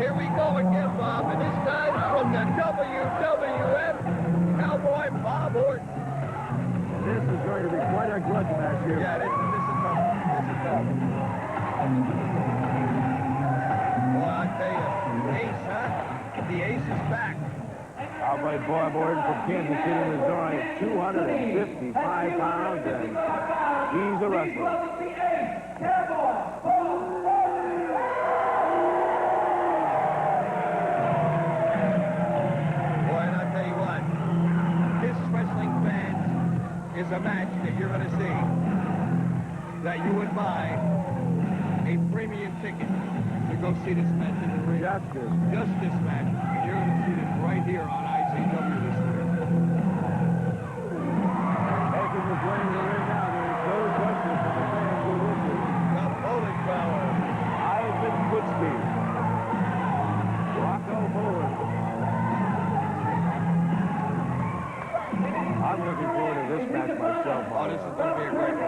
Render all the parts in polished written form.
here we go again, Bob, and this time from the WWF, Cowboy Bob Orton. This is going to be quite a grudge match here. Yeah, this is tough. This is tough. Well, I tell you, Ace, huh? The Ace is back. Cowboy Bob Orton from Kansas City, Missouri, 255 pounds, and he's a wrestler. Is a match that you're going to see that you would buy a premium ticket to go see this match in the ring. Just this match. And you're going to see this right here on ICW this year. Making his way in the ring now. There's no question for the fans who listen. The Polish power. Ivan Putski. Rocco Bowen. I'm looking forward to this match myself. Oh, this is going to be a great one.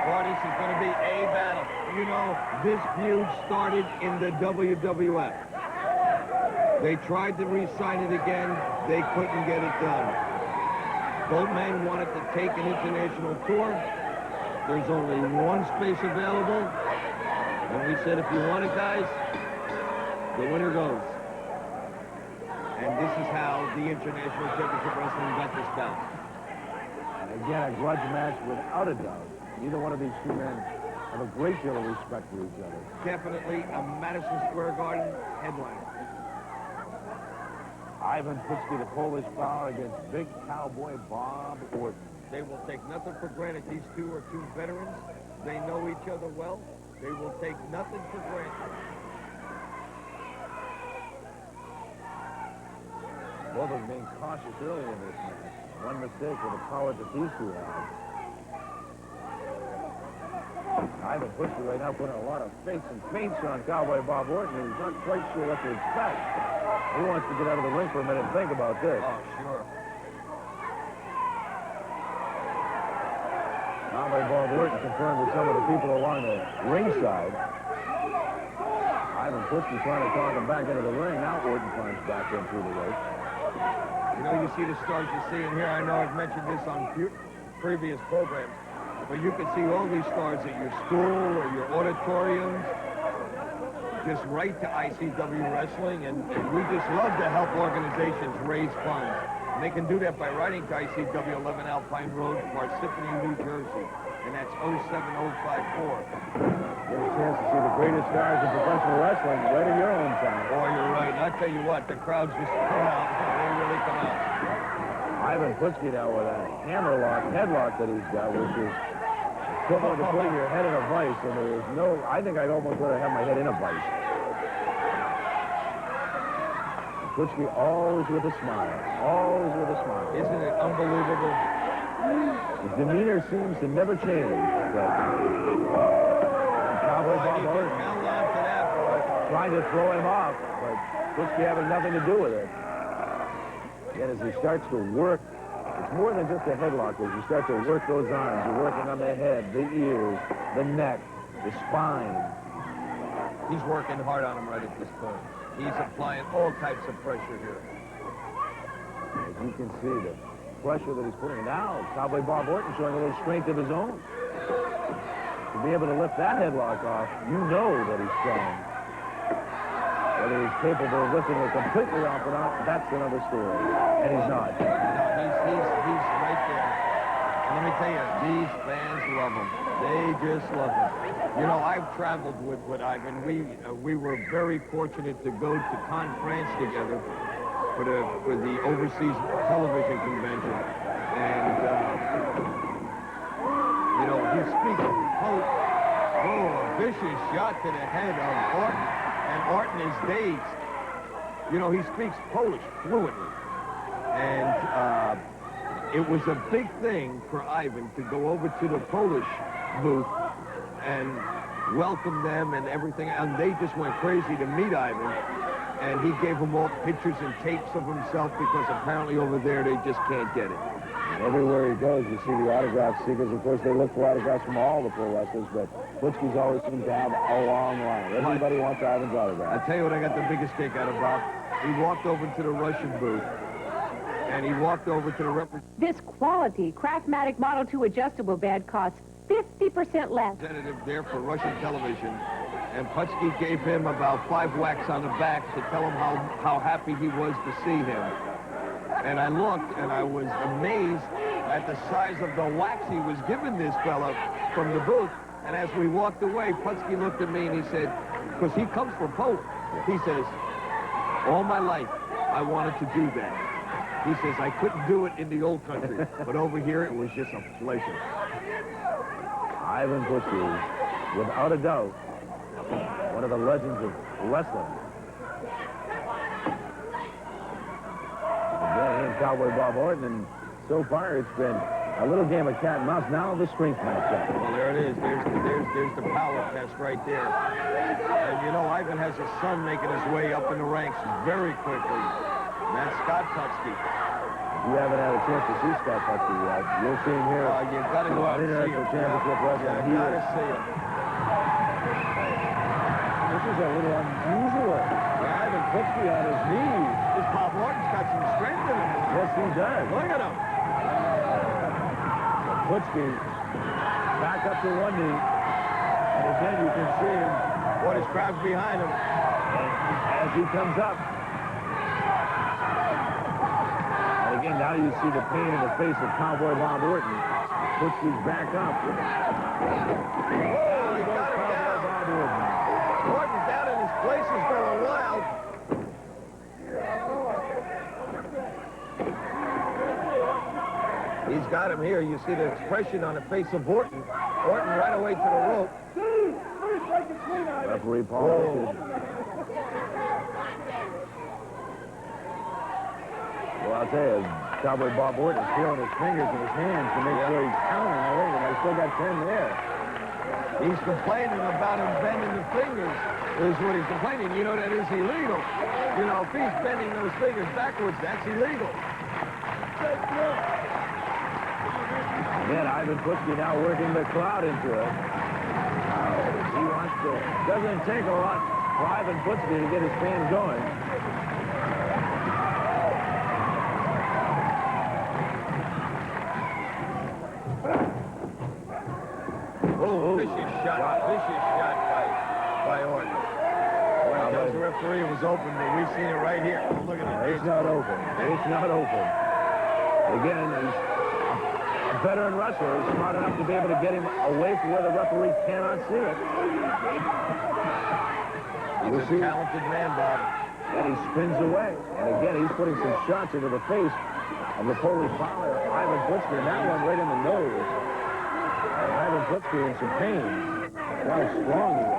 Boy, this is going to be a battle. You know, this feud started in the WWF. They tried to re-sign it again. They couldn't get it done. Both men wanted to take an international tour. There's only one space available. And we said, if you want it, guys, the winner goes. And this is how the International Championship Wrestling got this belt. And again, a grudge match without a doubt. Neither one of these two men have a great deal of respect for each other. Definitely a Madison Square Garden headliner. Ivan Putski, the Polish power, against Big Cowboy Bob Orton. They will take nothing for granted. These two are two veterans. They know each other well. They will take nothing for granted. Both of them being cautious early in this match. One mistake with the power that these two have. Ivan Putski right now putting a lot of fakes and feints on Cowboy Bob Orton. He's not quite sure what to expect. He wants to get out of the ring for a minute and think about this. Oh, sure. Cowboy Bob Orton confirmed with some of the people along the ringside. Ivan Putski trying to talk him back into the ring. Now Orton climbs back in through the ropes. You know, you see the stars you're seeing here. I know I've mentioned this on previous programs, but you can see all these stars at your school or your auditoriums. Just write to ICW Wrestling, and we just love to help organizations raise funds. And they can do that by writing to ICW 11 Alpine Road, Parsippany, New Jersey. And that's 07054. Get a chance to see the greatest stars in professional wrestling right in your own town. Oh, you're right. And I tell you what, the crowds just come out. They really come out. Ivan Putski now with a hammerlock, headlock that he's got, which is equivalent to putting your head in a vice. And there is no, I think I'd almost rather have my head in a vice. Putski always with a smile. Always with a smile. Isn't it unbelievable? His demeanor seems to never change. Cowboy Bob Orton trying to throw him off, but Putski having nothing to do with it. Yet as he starts to work, it's more than just a headlock. As you start to work those arms, you're working on the head, the ears, the neck, the spine. He's working hard on him right at this point. He's applying all types of pressure here. As you can see, the pressure that he's putting now, Cowboy Bob Orton showing a little strength of his own. To be able to lift that headlock off, you know that he's strong. Whether he's capable of lifting it completely off or not, that's another story. And he's not. No, he's right there. And let me tell you, these fans love him. They just love him. You know, I've traveled with Ivan. We were very fortunate to go to Cannes, France together for the overseas television convention. And, you know, he speaks, a vicious shot to the head of Orton. And Orton is dazed. You know, he speaks Polish fluently. And it was a big thing for Ivan to go over to the Polish booth and welcome them and everything. And they just went crazy to meet Ivan. And he gave them all pictures and tapes of himself because apparently over there they just can't get it. Everywhere he goes, you see the autograph seekers. Of course, they look for autographs from all the pro wrestlers, but Putski's always seemed to have a long line. Everybody wants Ivan's autograph. I tell you what I got the biggest kick out of, Bob. He walked over to the Russian booth, and he walked over to the This quality Craftmatic Model 2 adjustable bed costs 50% less. representative there for Russian television, and Putski gave him about 5 whacks on the back to tell him how happy he was to see him. And I looked, and I was amazed at the size of the whacks he was giving this fella from the booth. And as we walked away, Putski looked at me and he said, because he comes from Poland, he says, all my life, I wanted to do that. He says, I couldn't do it in the old country, but over here, it was just a pleasure. Ivan Putski, without a doubt, one of the legends of wrestling. Again, and Cowboy Bob Orton, and so far it's been a little game of cat and mouse. Now the strength matchup. Well, there it is. There's the power test right there. And you know, Ivan has a son making his way up in the ranks very quickly. And that's Scott Putski. If you haven't had a chance to see Scott Putski yet, you'll see him here. You got to go out and see him. Championship wrestling. You got to see him. This is a little unusual. Ivan Putski on his knees. This Bob Orton's got some strength in him. Yes, he does. Look at him. Putski back up to one knee. And again, you can see him. What his crowd's behind him. As he comes up. And again, now you see the pain in the face of Cowboy Bob Orton. Putski's back up. Oh, he got him down. Bob Orton. Orton's down in his place is going wild. He's got him here. You see the expression on the face of Orton. Orton right away to the rope. Referee Paul. Well, I'll tell you, Cowboy Bob Orton is feeling his fingers in his hands to make sure he's counting already, and I still got 10 there. He's complaining about him bending the fingers, is what he's complaining. You know, that is illegal. You know, if he's bending those fingers backwards, that's illegal. Again, Ivan Putski now working the crowd into it. He wants to. Doesn't take a lot for Ivan Putski to get his fans going. Oh, vicious shot by Orton. Well, the referee was open, but we've seen it right here. Oh, look at it. It's not open. It's not open. Again, he's a veteran wrestler. He's smart enough to be able to get him away from where the referee cannot see it. He's a talented man, Bob. And he spins away. And again, he's putting some shots into the face of the Polish fowler, Ivan Putski, and that one right in the nose. And Ivan Putski in some pain. How strong he is.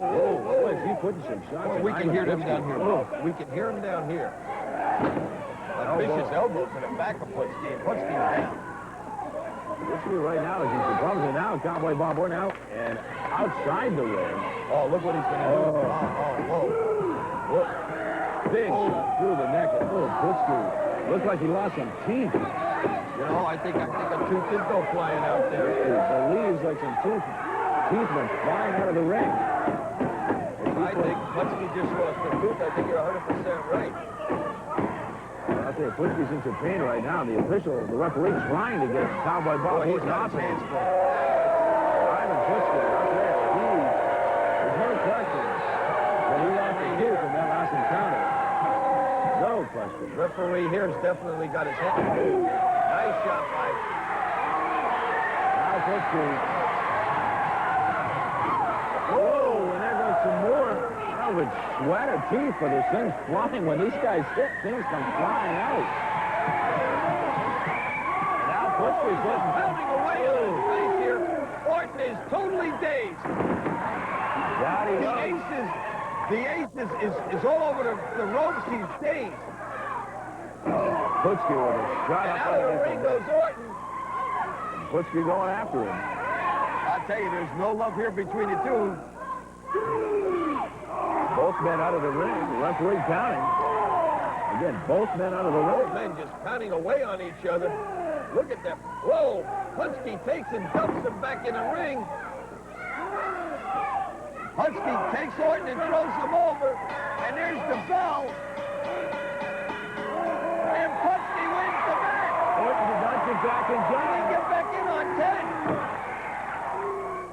Whoa. Boy, is he putting some shots? Oh, we can hear them down here. Oh. We can hear him down here. A vicious elbow to the back of Putski. Putski down. Putski right now is in some problems. And now Cowboy Bob Orton out and outside the ring. Oh, look what he's going to do. Whoa. Big shot through the neck. Oh, Putski. Looks like he lost some teeth. You know, I think a tooth did go flying out there. It believes like some teeth went flying out of the ring. I think Putski just lost the tooth. I think you're 100% right. I'll tell you, Putski's in some pain right now. The referee trying to get Cowboy Bob Orton off him. Ivan Putski, I'll tell you, there's no question that he lost the tooth in that last encounter. No question. Referee here's definitely got his hand. Nice shot by Now Putski. Whoa, and there goes some more. Oh, it's sweat or teeth, but there's things flying. When these guys hit, things come flying out. Now Putski's getting pounding away on his face here. Orton is totally dazed. The ace is all over the ropes. He's dazed. Putski with a shot And up out of the underneath ring him. goes Orton. Putski going after him. I'll tell you, there's no love here between the two. Both men out of the ring. The referee counting. Again, both men out of the ring. Both men just pounding away on each other. Look at them. Whoa. Putski takes and dumps him back in the ring. Putski takes Orton and throws him over. And there's the bell. And Putski wins the match. Orton did not get back in He time. didn't get back in on 10.